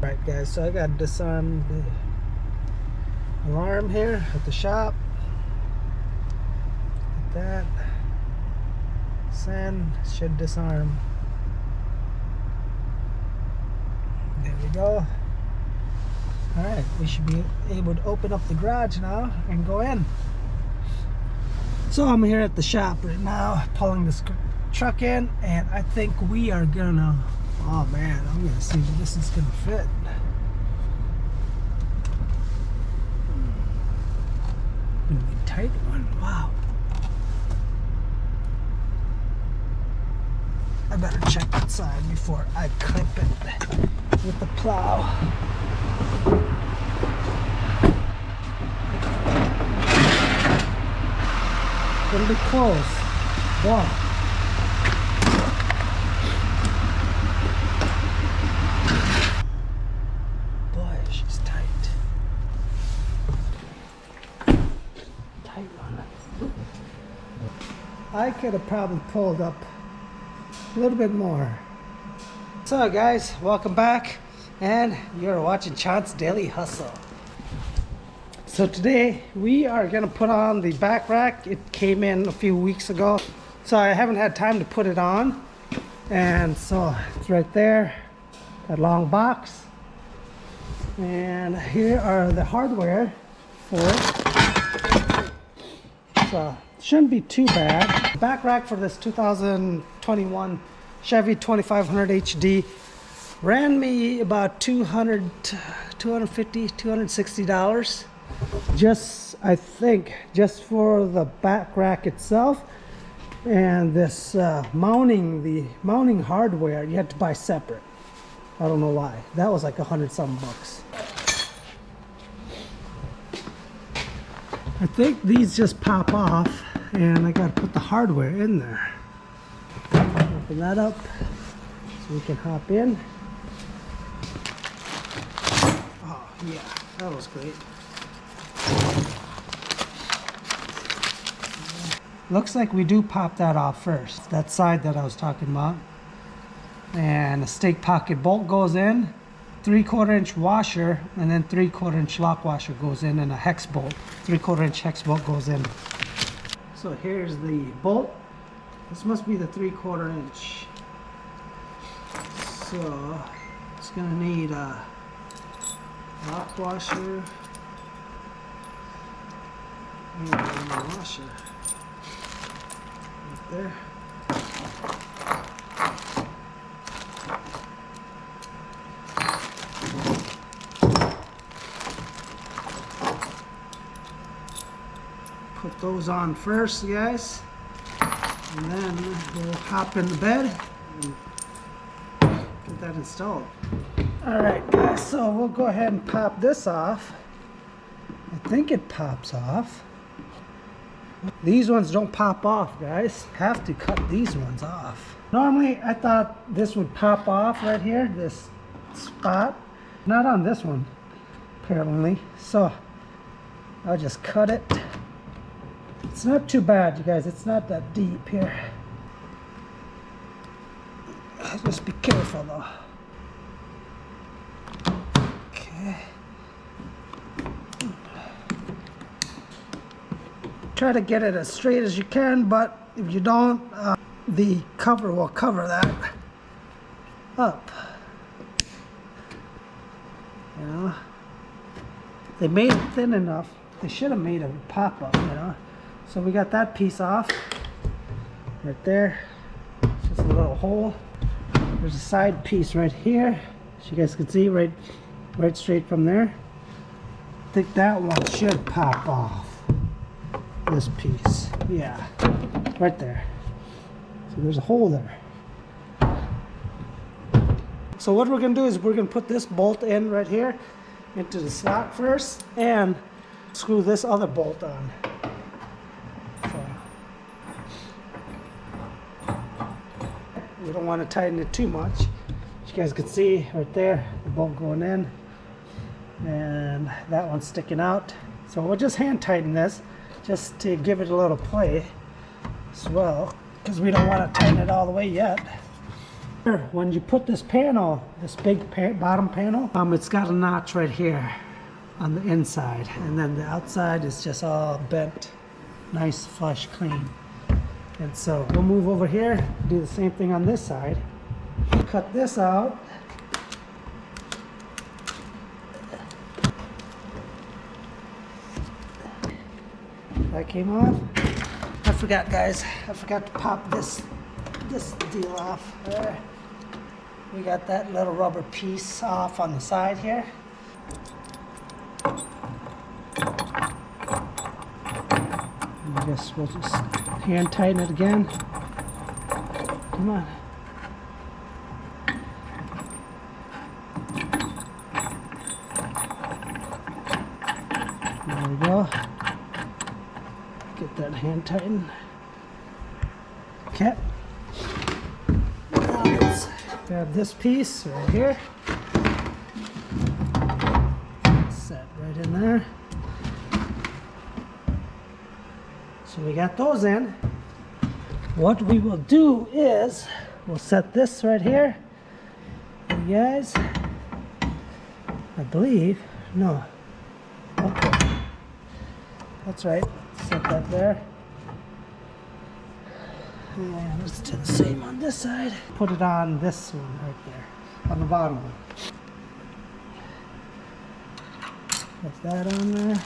Alright guys, so I got to disarm the alarm here at the shop. Like that. Send, should disarm. There we go. Alright, we should be able to open up the garage now and go in. So I'm here at the shop right now, pulling this truck in, and I think we are gonna, oh man, I'm gonna see if this is gonna fit. Gonna be a tight one, wow. I better check that side before I clip it with the plow. It'll be close. Wow. Boy, she's tight. Tight one. I could have probably pulled up a little bit more. So guys, welcome back, and you're watching Chance Daily Hustle. So today we are gonna put on the back rack. It came in a few weeks ago, so I haven't had time to put it on, and so it's right there, that long box, and here are the hardware for it. So shouldn't be too bad. The back rack for this 2021 Chevy 2500 HD ran me about $250, $260. Just, I think, just for the back rack itself, and this the mounting hardware you had to buy separate. I don't know why. That was like $100-something bucks. I think these just pop off, and I gotta put the hardware in there. Open that up so we can hop in. Oh yeah, that was great. Looks like we do pop that off first, that side that I was talking about. And a stake pocket bolt goes in, 3/4 inch washer, and then 3/4 inch lock washer goes in, and a hex bolt, 3/4 inch hex bolt goes in. So here's the bolt. This must be the 3/4 inch. So it's gonna need a lock washer and a washer right there. Put those on first, guys, and then we'll hop in the bed and get that installed. Alright guys, so we'll go ahead and pop this off. I think it pops off. These ones don't pop off, guys. Have to cut these ones off. Normally I thought this would pop off right here, this spot. Not on this one, apparently. So I'll just cut it. It's not too bad, you guys. It's not that deep here. Just be careful though. Okay. Try to get it as straight as you can, but if you don't, the cover will cover that up. You know, they made it thin enough. They should have made a pop-up, you know. So we got that piece off right there. Just a little hole. There's a side piece right here, as you guys can see, right straight from there. I think that one should pop off. This piece, yeah, right there. So there's a hole there. So what we're gonna do is we're gonna put this bolt in right here into the slot first, and screw this other bolt on. So we don't want to tighten it too much. As you guys can see right there, the bolt going in, and that one's sticking out. So we'll just hand tighten this, just to give it a little play as well, because we don't want to tighten it all the way yet. When you put this panel, this big bottom panel, it's got a notch right here on the inside, and then the outside is just all bent, nice, flush, clean. And so we'll move over here, do the same thing on this side. Cut this out. That came off. I forgot, guys. I forgot to pop this deal off. There. We got that little rubber piece off on the side here. I guess we'll just hand tighten it again. Come on. There we go. Get that hand tightened. Okay. Now let's grab this piece right here. Set right in there. So we got those in. What we will do is we'll set this right here. You guys, I believe, no. Okay. That's right. Set that there. And let's do the same on this side. Put it on this one right there, on the bottom one. Put that on there.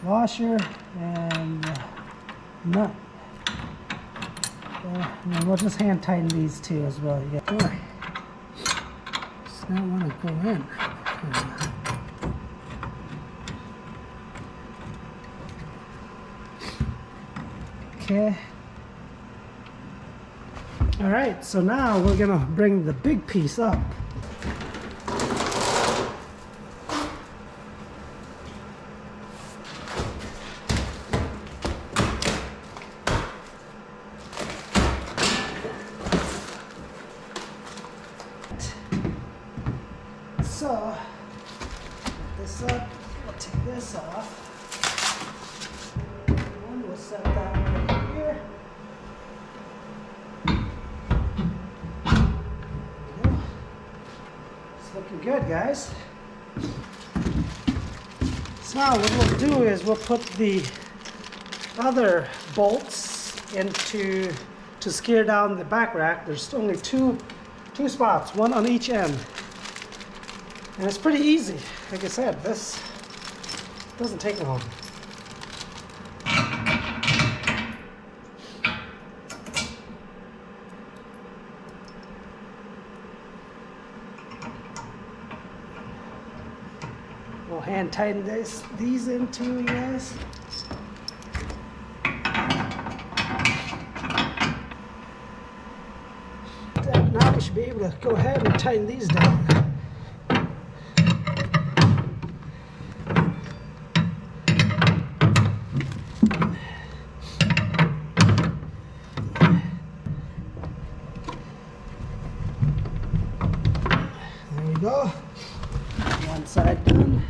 Washer and nut. And then we'll just hand tighten these two as well. You got, boy, does not want to go in. Okay. All right, so now we're gonna bring the big piece up. So, put this up, we'll take this off. And we'll set that right here. It's looking good, guys. So now what we'll do is we'll put the other bolts into to scare down the back rack. There's only two spots, one on each end. And it's pretty easy. Like I said, this doesn't take long. We'll hand tighten these in too, you guys. Now we should be able to go ahead and tighten these down. Go. One side done.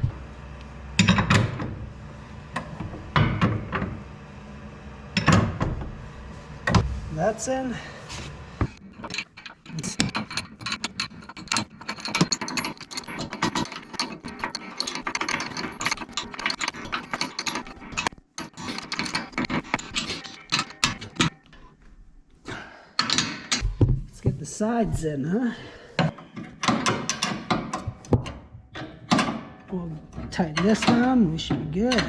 That's in. Let's get the sides in, huh? We'll tighten this down, we should be good.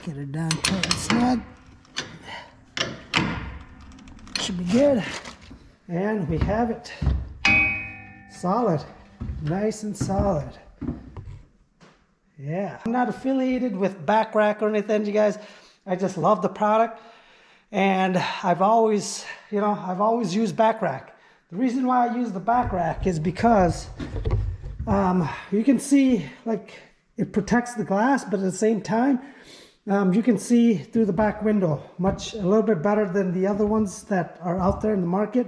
Get it down tight and snug. Should be good. And we have it. Solid. Nice and solid. Yeah. I'm not affiliated with Back Rack or anything, you guys. I just love the product. And I've always used Back Rack. The reason why I use the back rack is because you can see, like, it protects the glass, but at the same time, you can see through the back window a little bit better than the other ones that are out there in the market.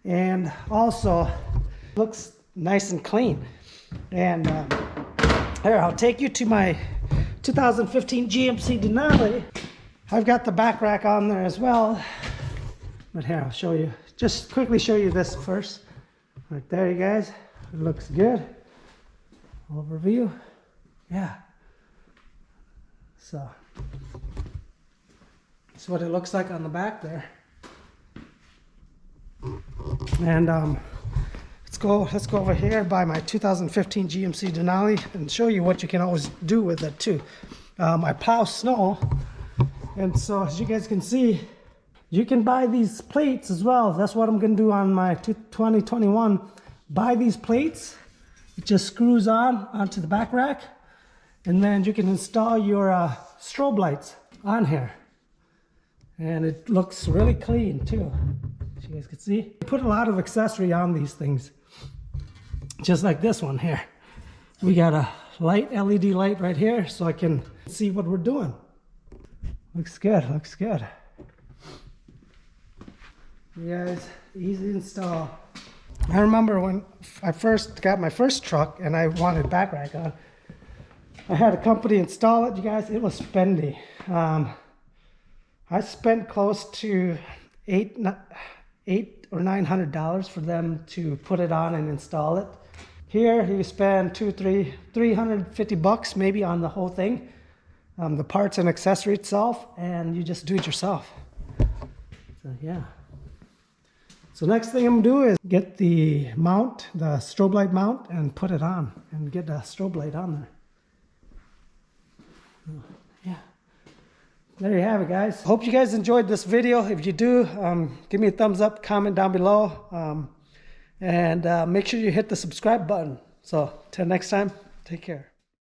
And also looks nice and clean. And here, I'll take you to my 2015 GMC Denali. I've got the back rack on there as well. But here, I'll show you. Just quickly show you this first. Right there, you guys. It looks good. Overview. Yeah. So, that's what it looks like on the back there. And let's go over here by my 2015 GMC Denali and show you what you can always do with it too. I plow snow, and so as you guys can see, you can buy these plates as well. That's what I'm going to do on my 2021. Buy these plates. It just screws onto the back rack, and then you can install your strobe lights on here. And it looks really clean too, as you guys can see. Put a lot of accessory on these things, just like this one here. We got a light, LED light right here, so I can see what we're doing. Looks good, looks good. You guys, easy install. I remember when I first got my first truck and I wanted back rack on, I had a company install it, you guys. It was spendy. I spent close to $800 or $900 for them to put it on and install it. Here you spend $350 maybe on the whole thing, the parts and accessory itself, and you just do it yourself. So yeah. So next thing I'm gonna do is get the mount, the strobe light mount, and put it on and get the strobe light on there. So, yeah. There you have it, guys. Hope you guys enjoyed this video. If you do, give me a thumbs up, comment down below, and make sure you hit the subscribe button. So till next time, take care.